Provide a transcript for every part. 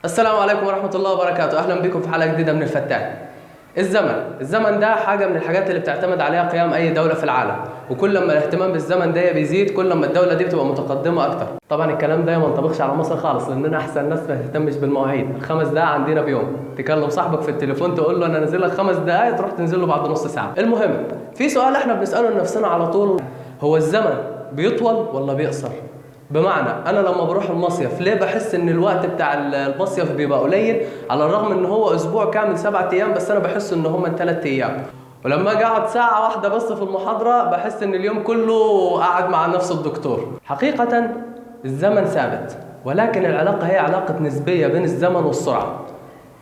السلام عليكم ورحمة الله وبركاته. أهلا بكم في حلقة جديدة من الفتان. الزمن ده حاجة من الحاجات اللي بتعتمد عليها قيام أي دولة في العالم، وكل ما الاهتمام بالزمن ده بيزيد كل ما الدولة دي بتبقى متقدمة أكتر. طبعا الكلام ده ما ينطبقش على مصر خالص، لأننا أحسن ناس ما تهتمش بالمواعيد. الخمس دقايق عندنا بيوم، تكلم صاحبك في التليفون تقول له أنا نازل لك 5 دقايق، تروح تنزل له بعد نص ساعة. المهم، في سؤال احنا بنسأله لنفسنا على طول: هو الزمن بيطول ولا بيقصر؟ بمعنى انا لما بروح المصيف ليه بحس ان الوقت بتاع المصيف بيبقى قليل، على الرغم ان هو اسبوع كامل 7 ايام، بس انا بحس ان هم 3 ايام. ولما اجي اقعد ساعه واحده بس في المحاضره بحس ان اليوم كله قاعد مع نفس الدكتور. حقيقه الزمن ثابت، ولكن العلاقه هي علاقه نسبيه بين الزمن والسرعه.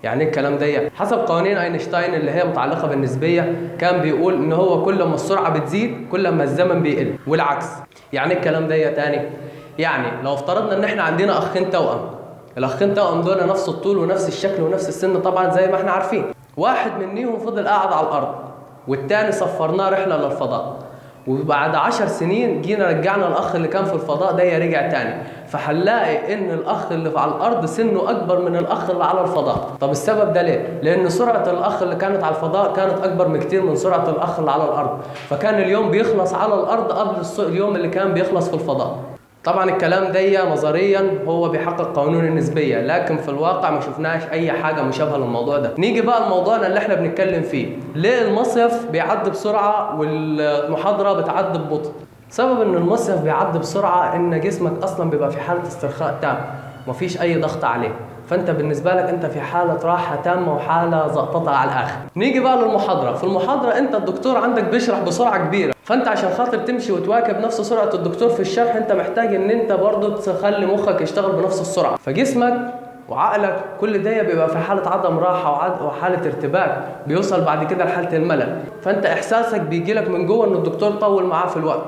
يعني الكلام ده حسب قوانين اينشتاين اللي هي متعلقه بالنسبيه، كان بيقول ان هو كل ما السرعه بتزيد كل ما الزمن بيقل، والعكس. يعني الكلام ده تاني، يعني لو افترضنا ان احنا عندنا اخين توأم، الاخين توأم دول نفس الطول ونفس الشكل ونفس السن طبعا زي ما احنا عارفين. واحد منهم فضل قاعد على الارض والتاني سفرناه رحله للفضاء، وبعد 10 سنين جينا رجعنا الاخ اللي كان في الفضاء ده رجع تاني، فهنلاقي ان الاخ اللي على الارض سنه اكبر من الاخ اللي على الفضاء. طب السبب ده ليه؟ لان سرعه الاخ اللي كانت على الفضاء كانت اكبر بكتير من سرعه الاخ اللي على الارض، فكان اليوم بيخلص على الارض قبل اليوم اللي كان بيخلص في الفضاء. طبعا الكلام ده نظريا هو بيحقق قانون النسبيه، لكن في الواقع ما شفناش اي حاجه مشابهه للموضوع ده. نيجي بقى لموضوعنا اللي احنا بنتكلم فيه: ليه المصيف بيعدي بسرعه والمحاضره بتعدي ببطء؟ سبب ان المصيف بيعدي بسرعه ان جسمك اصلا بيبقى في حاله استرخاء تام، مفيش اي ضغط عليه، فانت بالنسبه لك انت في حاله راحه تامه وحاله زقططه على الاخر. نيجي بقى للمحاضره. في المحاضره انت الدكتور عندك بيشرح بسرعه كبيره، فانت عشان خاطر تمشي وتواكب نفس سرعه الدكتور في الشرح انت محتاج ان انت برضه تخلي مخك يشتغل بنفس السرعه، فجسمك وعقلك كل ده بيبقى في حاله عدم راحه وحاله ارتباك، بيوصل بعد كده لحاله الملل. فانت احساسك بيجي لك من جوه ان الدكتور طول معاه في الوقت،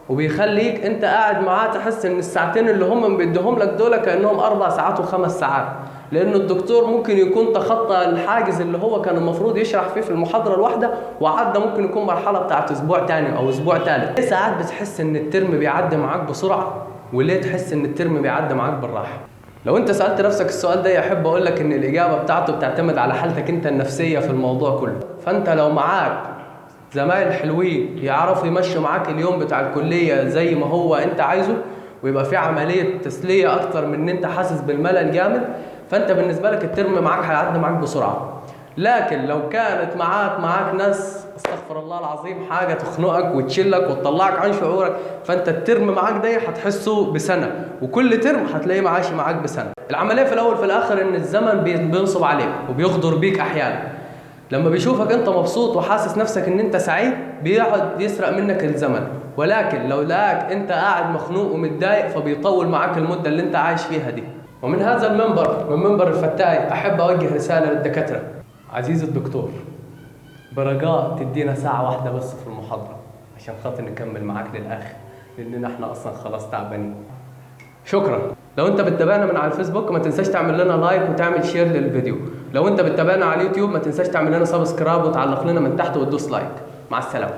وبيخليك انت قاعد معاه تحس ان الساعتين اللي هم بيديهم لك دول كانهم 4 ساعات و5 ساعات، لان الدكتور ممكن يكون تخطى الحاجز اللي هو كان المفروض يشرح فيه في المحاضره الواحده وعدى ممكن يكون مرحله بتاعت اسبوع تاني او اسبوع ثالث. ليه ساعات بتحس ان الترم بيعدي معاك بسرعه، وليه تحس ان الترم بيعدي معاك بالراحه؟ لو انت سالت نفسك السؤال ده احب اقول لك ان الاجابه بتاعته بتعتمد على حالتك انت النفسيه في الموضوع كله. فانت لو معاك زمايل حلوين يعرفوا يمشوا معاك اليوم بتاع الكليه زي ما هو انت عايزه، ويبقى في عمليه تسليه اكتر من ان انت حاسس بالملل جامد، فانت بالنسبه لك الترم معاك هيعدي معاك بسرعه. لكن لو كانت معاك ناس استغفر الله العظيم حاجه تخنقك وتشلك وتطلعك عن شعورك، فانت الترم معاك ده هتحسه بسنه، وكل ترم هتلاقيه ماشي معاك بسنه. العمليه في الاول في الاخر ان الزمن بينصب عليك وبيغدر بيك احيانا. لما بيشوفك انت مبسوط وحاسس نفسك ان انت سعيد بيقعد يسرق منك الزمن، ولكن لو لقاك انت قاعد مخنوق ومتضايق فبيطول معاك المده اللي انت عايش فيها دي. ومن هذا المنبر، من منبر الفتاي، احب اوجه رساله للدكاتره: عزيزي الدكتور، برجاء تدينا ساعه واحده بس في المحاضره عشان خاطر نكمل معاك للاخر، لاننا احنا اصلا خلاص تعبانين. شكرا. لو انت بتتابعنا من على الفيسبوك ما تنساش تعمل لنا لايك وتعمل شير للفيديو. لو انت بتتابعنا على اليوتيوب ما تنساش تعمل لنا سبسكرايب وتعلق لنا من تحت وتدوس لايك. مع السلامه.